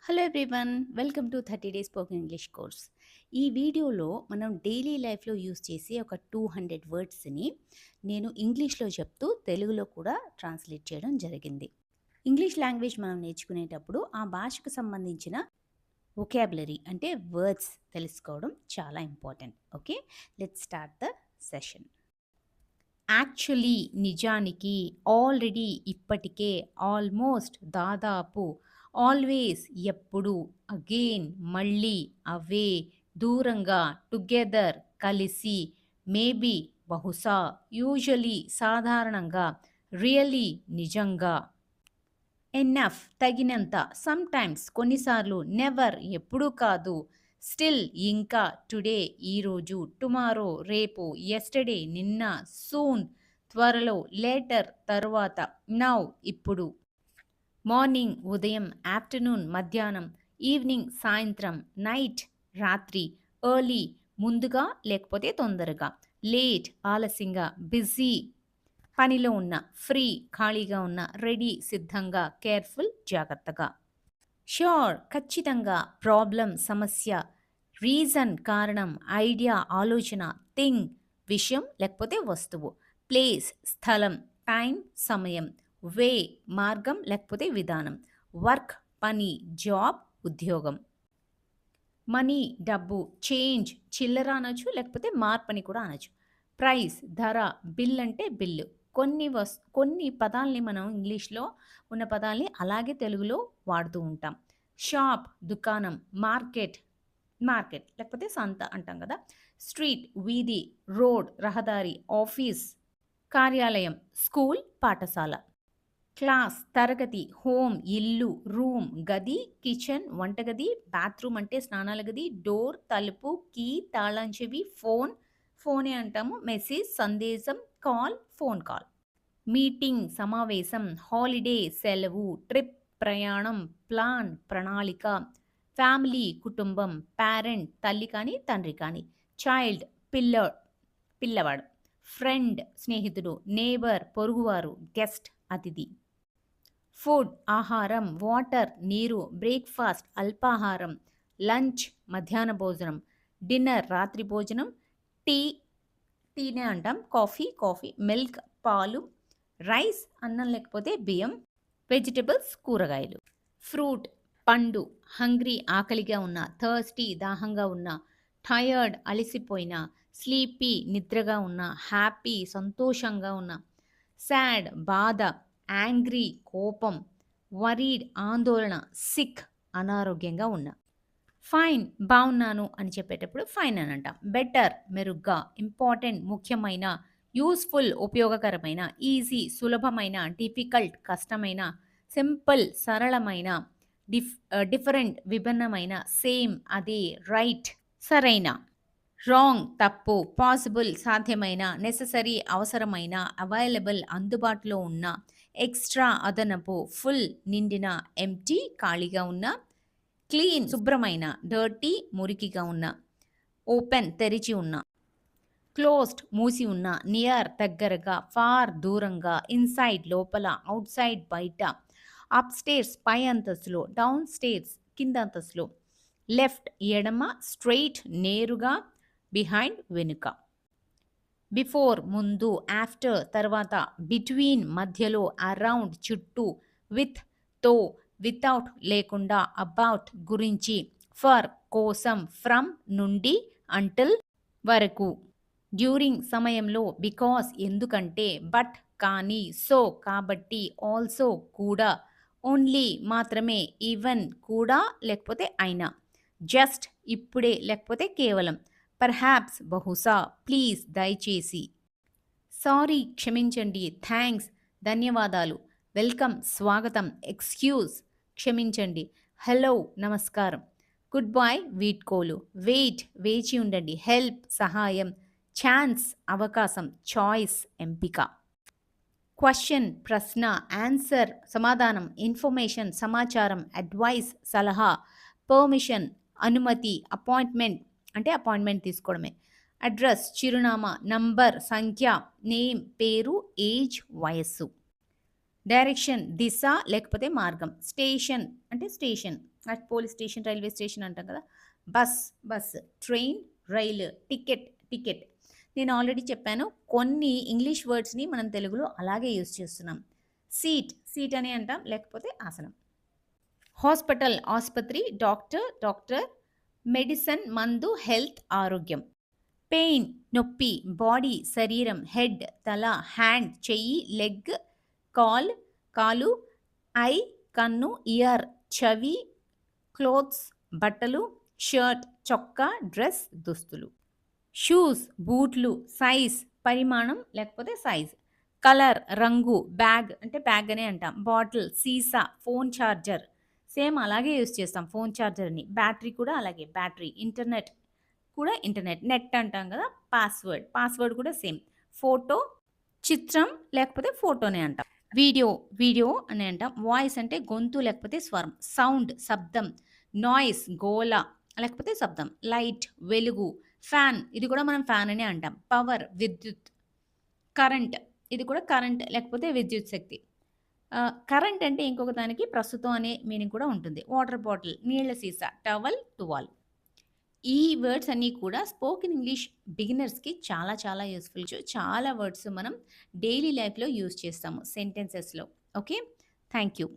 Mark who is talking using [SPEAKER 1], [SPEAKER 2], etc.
[SPEAKER 1] Hello everyone, welcome to 30 days spoken English course. ఈ వీడియోలో మనం డైలీ లైఫ్లో యూస్ చేసే ఒక 200 వర్డ్స్ని నేను ఇంగ్లీష్లో చెప్తూ తెలుగులో కూడా ట్రాన్స్లేట్ చేయడం జరిగింది. ఇంగ్లీష్ లాంగ్వేజ్ మనం నేర్చుకునేటప్పుడు ఆ భాషకు సంబంధించిన వొకాబులరీ అంటే వర్డ్స్ తెలుసుకోవడం చాలా important. Okay, let's start the session. Actually నిజానికి, ఆల్రెడీ ఇప్పటికే, ఆల్మోస్ట్ దాదాపు, ఆల్వేస్ ఎప్పుడు, అగైన్ మళ్ళీ, అవే దూరంగా, టుగెదర్ కలిసి, మేబీ బహుశా, యూజువలీ సాధారణంగా, రియలీ నిజంగా, ఎనఫ్ తగినంత, సమ్టైమ్స్ కొన్నిసార్లు, నెవర్ ఎప్పుడూ కాదు, స్టిల్ ఇంకా, టుడే ఈరోజు, టుమారో రేపు, ఎస్టర్డే నిన్న, సూన్ త్వరలో, లేటర్ తరువాత, నౌ ఇప్పుడు, మార్నింగ్ ఉదయం, ఆఫ్టర్నూన్ మధ్యాహ్నం, ఈవినింగ్ సాయంత్రం, నైట్ రాత్రి, ఎర్లీ ముందుగా లేకపోతే తొందరగా, లేట్ ఆలస్యంగా, బిజీ పనిలో ఉన్న, ఫ్రీ ఖాళీగా ఉన్న, రెడీ సిద్ధంగా, కేర్ఫుల్ జాగ్రత్తగా, ష్యూర్ ఖచ్చితంగా, ప్రాబ్లం సమస్య, రీజన్ కారణం, ఐడియా ఆలోచన, థింగ్ విషయం లేకపోతే వస్తువు, ప్లేస్ స్థలం, టైం సమయం, వే మార్గం లేకపోతే విధానం, వర్క్ పని, జాబ్ ఉద్యోగం, మనీ డబ్బు, చేంజ్ చిల్లర అనొచ్చు లేకపోతే మార్పని కూడా అనొచ్చు, ప్రైస్ ధర, బిల్ అంటే బిల్లు. కొన్ని పదాలని మనం ఇంగ్లీష్లో ఉన్న పదాలని అలాగే తెలుగులో వాడుతూ ఉంటాం. షాప్ దుకాణం, మార్కెట్ మార్కెట్ లేకపోతే సంత అంటాం కదా. స్ట్రీట్ వీధి, రోడ్ రహదారి, ఆఫీస్ కార్యాలయం, స్కూల్ పాఠశాల, క్లాస్ తరగతి, హోమ్ ఇల్లు, రూమ్ గది, కిచెన్ వంటగది, బాత్రూమ్ అంటే స్నానాల గది, డోర్ తలుపు, కీ తాళం చెవి, ఫోన్ ఫోనే అంటాము, మెసేజ్ సందేశం, కాల్ ఫోన్ కాల్, మీటింగ్ సమావేశం, హాలిడే సెలవు, ట్రిప్ ప్రయాణం, ప్లాన్ ప్రణాళిక, ఫ్యామిలీ కుటుంబం, పేరెంట్ తల్లి కానీ తండ్రి కానీ, చైల్డ్ పిల్లవాడు, ఫ్రెండ్ స్నేహితుడు, నేబర్ పొరుగువారు, గెస్ట్ అతిథి, ఫుడ్ ఆహారం, వాటర్ నీరు, బ్రేక్ఫాస్ట్ అల్పాహారం, లంచ్ మధ్యాహ్న భోజనం, డిన్నర్ రాత్రి భోజనం, టీ టీనే అంటాం, కాఫీ మిల్క్ పాలు, రైస్ అన్నం లేకపోతే బియ్యం, వెజిటబుల్స్ కూరగాయలు, ఫ్రూట్ పండు, హంగ్రీ ఆకలిగా ఉన్న, థర్స్టీ దాహంగా ఉన్న, టయర్డ్ అలసిపోయిన, స్లీపీ నిద్రగా ఉన్న, హ్యాపీ సంతోషంగా ఉన్న, సాడ్ బాధ, యాంగ్రీ కోపం, వరీడ్ ఆందోళన, సిక్ అనారోగ్యంగా ఉన్న. ఫైన్ బాగున్నాను అని చెప్పేటప్పుడు ఫైన్ అని అంటాం. బెటర్ మెరుగ్గా, ఇంపార్టెంట్ ముఖ్యమైన, యూస్ఫుల్ ఉపయోగకరమైన, ఈజీ సులభమైన, డిఫికల్ట్ కష్టమైన, సింపుల్ సరళమైన, డిఫరెంట్ విభిన్నమైన, సేమ్ అదే, రైట్ సరైన, రాంగ్ తప్పు, పాసిబుల్ సాధ్యమైన, నెససరీ అవసరమైన, అవైలబుల్ అందుబాటులో ఉన్న, ఎక్స్ట్రా అదనపు, ఫుల్ నిండిన, ఎంప్టీ ఖాళీగా ఉన్న, క్లీన్ శుభ్రమైన, డర్టీ మురికిగా ఉన్న, ఓపెన్ తెరిచి ఉన్న, క్లోజ్డ్ మూసి ఉన్న, నియర్ దగ్గరగా, ఫార్ దూరంగా, ఇన్సైడ్ లోపల, అవుట్ సైడ్ బయట, అప్ స్టేర్స్ పై అంతస్తులో, డౌన్ స్టేర్స్ కింద అంతస్తులో, లెఫ్ట్ ఎడమ, స్ట్రెయిట్ నేరుగా, బిహైండ్ వెనుక, బిఫోర్ ముందు, ఆఫ్టర్ తర్వాత, బిట్వీన్ మధ్యలో, అరౌండ్ చుట్టూ, విత్ తో, వితౌట్ లేకుండా, అబౌట్ గురించి, ఫర్ కోసం, ఫ్రమ్ నుండి, అంటిల్ వరకు, డ్యూరింగ్ సమయంలో, బికాస్ ఎందుకంటే, బట్ కానీ, సో కాబట్టి, ఆల్సో కూడా, ఓన్లీ మాత్రమే, ఈవెన్ కూడా లేకపోతే అయినా, జస్ట్ ఇప్పుడే లేకపోతే కేవలం, పర్హాప్స్ బహుశా, ప్లీజ్ దయచేసి, సారీ క్షమించండి, థ్యాంక్స్ ధన్యవాదాలు, వెల్కమ్ స్వాగతం, ఎక్స్క్యూజ్ క్షమించండి, హలో నమస్కారం, గుడ్ బాయ్ వీడ్కోలు, వెయిట్ వేచి ఉండండి, హెల్ప్ సహాయం, ఛాన్స్ అవకాశం, చాయిస్ ఎంపిక, క్వశ్చన్ ప్రశ్న, ఆన్సర్ సమాధానం, ఇన్ఫర్మేషన్ సమాచారం, అడ్వైస్ సలహా, పర్మిషన్ అనుమతి, అపాయింట్మెంట్ అంటే అపాయింట్మెంట్ తీసుకోవడమే, అడ్రస్ చిరునామా, నంబర్ సంఖ్య, నేమ్ పేరు, ఏజ్ వయస్సు, డైరెక్షన్ దిశ లేకపోతే మార్గం, స్టేషన్ అంటే station at police station, railway station అంటాం కదా. బస్, ట్రైన్, రైలు, టికెట్. నేను ఆల్రెడీ చెప్పాను, కొన్ని ఇంగ్లీష్ వర్డ్స్ని మనం తెలుగులో అలాగే యూజ్ చేస్తున్నాం. సీట్ అని అంటాం, లేకపోతే ఆసనం. హాస్పిటల్, ఆసుపత్రి, డాక్టర్, మెడిసిన్, మందు, హెల్త్, ఆరోగ్యం. పెయిన్, నొప్పి, బాడీ, శరీరం, హెడ్, తల, హ్యాండ్, చెయ్యి, లెగ్, కాలు, ఐ, కన్ను, ఇయర్, చెవి, క్లోత్స్, బట్టలు, షర్ట్, చొక్కా, డ్రెస్, దుస్తులు. షూస్, బూట్లు, సైజ్, పరిమాణం లేకపోతే సైజ్. కలర్, రంగు, బ్యాగ్ అంటే బ్యాగ్ అనే అంటాం. బాటిల్, సీసా, ఫోన్ ఛార్జర్. సేమ్ అలాగే యూజ్ చేస్తాం ఫోన్ ఛార్జర్ని. బ్యాటరీ కూడా అలాగే బ్యాటరీ. ఇంటర్నెట్ కూడా ఇంటర్నెట్. నెట్ అంటాం కదా. పాస్వర్డ్ కూడా సేమ్. ఫోటో, చిత్రం లేకపోతే ఫోటోనే అంటాం. వీడియో అని అంటాం. వాయిస్ అంటే గొంతు లేకపోతే స్వరం. సౌండ్, శబ్దం. నాయిస్, గోల లేకపోతే శబ్దం. లైట్, వెలుగు. ఫ్యాన్, ఇది కూడా మనం ఫ్యాన్ అనే అంటాం. పవర్, విద్యుత్. కరెంట్, ఇది కూడా కరెంట్ లేకపోతే విద్యుత్ శక్తి. కరెంట్ అంటే ఇంకొక దానికి ప్రస్తుతం అనే మీనింగ్ కూడా ఉంటుంది. వాటర్ బాటిల్, నీళ్ల సీసా, టవల్, టువాల్. ఈ వర్డ్స్ అన్నీ కూడా స్పోకెన్ ఇంగ్లీష్ బిగినర్స్కి చాలా చాలా యూస్ఫుల్. చాలా వర్డ్స్ మనం డైలీ లైఫ్లో యూజ్ చేస్తాము సెంటెన్సెస్లో. Okay, thank you.